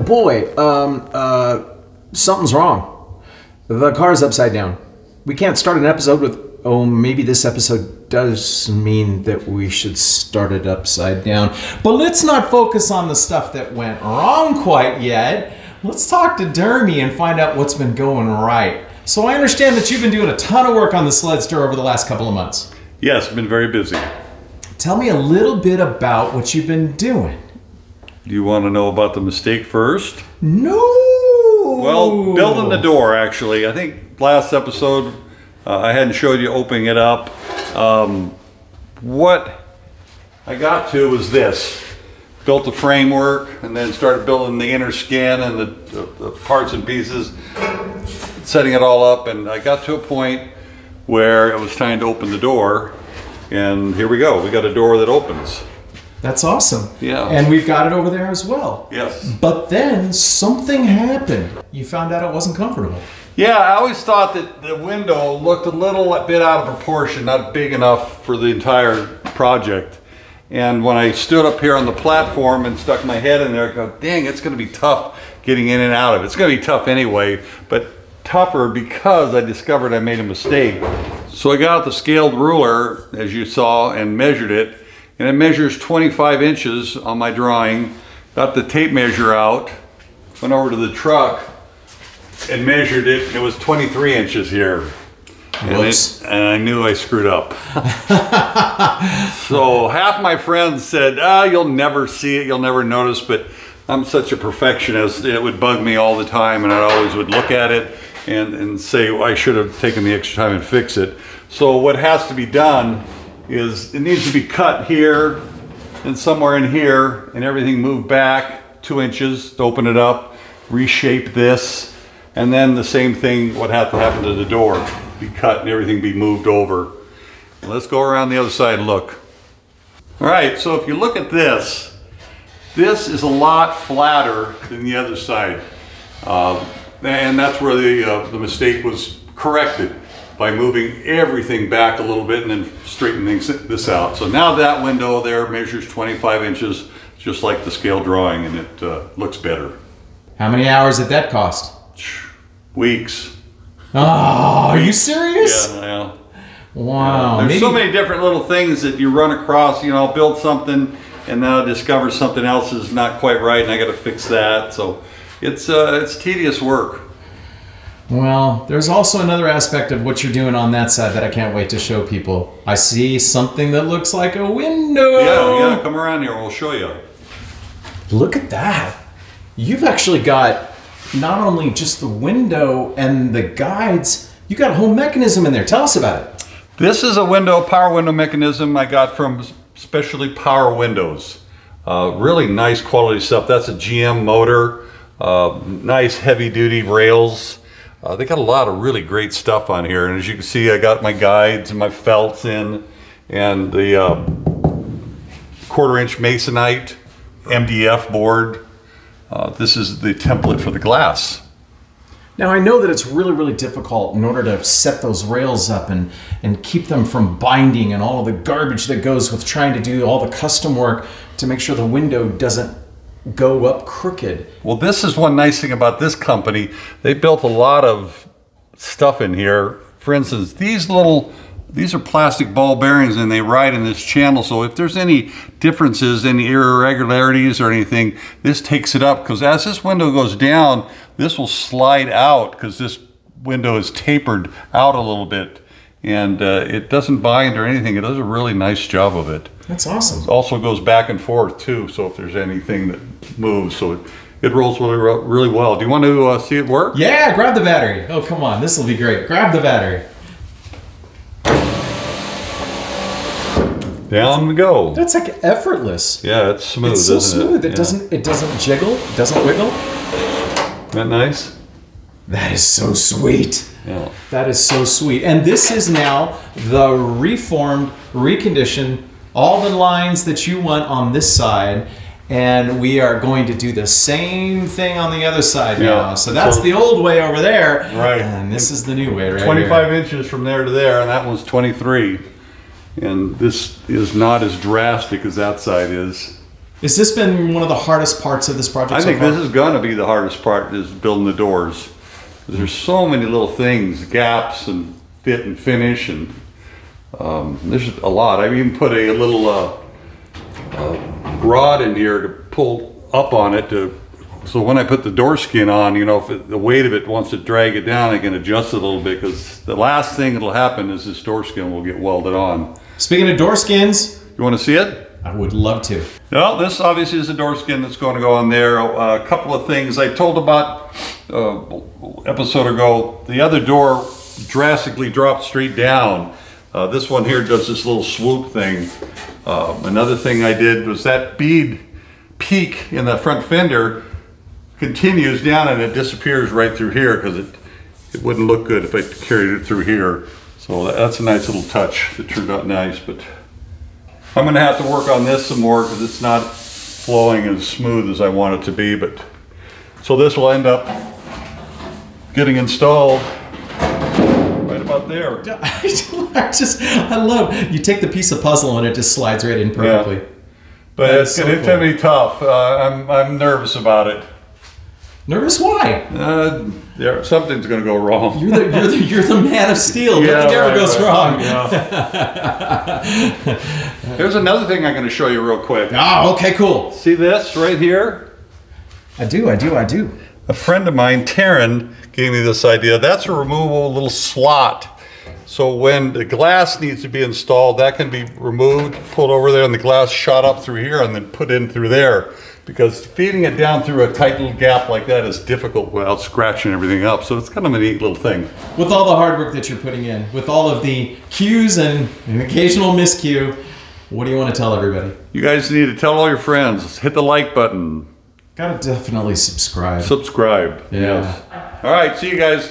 boy, something's wrong. The car's upside down. We can't start an episode with, oh, maybe this episode does mean that we should start it upside down. But let's not focus on the stuff that went wrong quite yet. Let's talk to Dermie and find out what's been going right. So I understand that you've been doing a ton of work on the Sledster over the last couple of months. Yes, been very busy. Tell me a little bit about what you've been doing. Do you want to know about the mistake first? No! Well, building the door, actually. I think last episode I hadn't showed you opening it up. What I got to was this. Built the framework and then started building the inner skin and the parts and pieces, setting it all up, and I got to a point where it was time to open the door, and here we go. We got a door that opens. That's awesome. Yeah. And we've got it over there as well. Yes. But then something happened. You found out it wasn't comfortable. Yeah, I always thought that the window looked a little bit out of proportion, not big enough for the entire project. And when I stood up here on the platform and stuck my head in there, I go, dang, it's going to be tough getting in and out of it. It's going to be tough anyway, but tougher because I discovered I made a mistake. So I got out the scaled ruler, as you saw, and measured it. And it measures 25 inches on my drawing. Got the tape measure out, went over to the truck and measured it. It was 23 inches here. And I knew I screwed up. So half my friends said, you'll never see it, you'll never notice, but I'm such a perfectionist, it would bug me all the time, and I always would look at it and say, well, I should have taken the extra time and fix it. So what has to be done is it needs to be cut here and somewhere in here, and everything moved back 2 inches to open it up, reshape this, and then the same thing would have to happen to the door. Be cut and everything be moved over. Let's go around the other side and look. All right, so if you look at this, this is a lot flatter than the other side. And that's where the mistake was corrected by moving everything back a little bit and then straightening this out. So now that window there measures 25 inches, just like the scale drawing, and it looks better. How many hours did that cost? Weeks. Oh, are you serious? Yeah. Wow. There's so many different little things that you run across. You know, I'll build something and then I'll discover something else is not quite right and I got to fix that. So it's tedious work. Well, there's also another aspect of what you're doing on that side that I can't wait to show people. I see something that looks like a window. Yeah, come around here, we'll show you. Look at that. You've actually got not only just the window and the guides, you got a whole mechanism in there. Tell us about it. This is a power window mechanism I got from Specialty Power Windows. Really nice quality stuff. That's a GM motor, nice heavy duty rails. They got a lot of really great stuff on here. And as you can see, I got my guides and my felts in, and the 1/4 inch Masonite MDF board. This is the template for the glass. Now I know that it's really, really difficult in order to set those rails up and keep them from binding and all of the garbage that goes with trying to do all the custom work to make sure the window doesn't go up crooked. Well, this is one nice thing about this company. They built a lot of stuff in here. For instance, these are plastic ball bearings and they ride in this channel. So if there's any differences, any irregularities or anything, this takes it up, because as this window goes down, this will slide out because this window is tapered out a little bit, and it doesn't bind or anything. It does a really nice job of it. That's awesome. It also goes back and forth too, so if there's anything that moves, so it rolls really well. Do you want to see it work? Yeah, grab the battery. Oh, come on, this will be great. Grab the battery. Down we go. That's like effortless. Yeah, it's smooth. It's so isn't smooth. It It doesn't jiggle. It doesn't wiggle. Isn't that nice? That is so sweet. Yeah. That is so sweet. And this is now the reformed, reconditioned, all the lines that you want on this side. And we are going to do the same thing on the other side now. So that's the old way over there. Right. And this is the new way right 25 here. inches from there to there, and that one's 23. And this is not as drastic as that side is. Has this been one of the hardest parts of this project I so think far? this is going to be the hardest part, is building the doors. There's so many little things, gaps and fit and finish, and there's a lot. I've even put a little rod in here to pull up on it, so when I put the door skin on, you know, if the weight of it wants to drag it down, I can adjust it a little bit, because the last thing that'll happen is this door skin will get welded on. Speaking of door skins, You want to see it? I would love to. Well, this obviously is a door skin that's going to go on there. A couple of things I told about episode ago. The other door drastically dropped straight down. This one here does this little swoop thing. Another thing I did was that bead peak in the front fender continues down and it disappears right through here, because it wouldn't look good if I carried it through here. So that's a nice little touch that turned out nice. But I'm going to have to work on this some more, because it's not flowing as smooth as I want it to be. But so this will end up getting installed right about there. I love, you take the piece of puzzle and it just slides right in perfectly. Yeah. But it's going to be tough. I'm nervous about it. Nervous? Why? Something's going to go wrong. You're the man of steel. Yeah, Nothing ever goes wrong. Yeah. Here's another thing I'm going to show you real quick. Oh, okay, cool. See this right here? I do. A friend of mine, Taryn, gave me this idea. That's a removable little slot. So when the glass needs to be installed, that can be removed, pulled over there, and the glass shot up through here and then put in through there. Because feeding it down through a tight little gap like that is difficult without scratching everything up. So it's kind of a neat little thing. With all the hard work that you're putting in, with all of the cues and an occasional miscue, what do you want to tell everybody? You guys need to tell all your friends. Hit the like button. Gotta definitely subscribe. Subscribe. Yeah. Yes. All right. See you guys.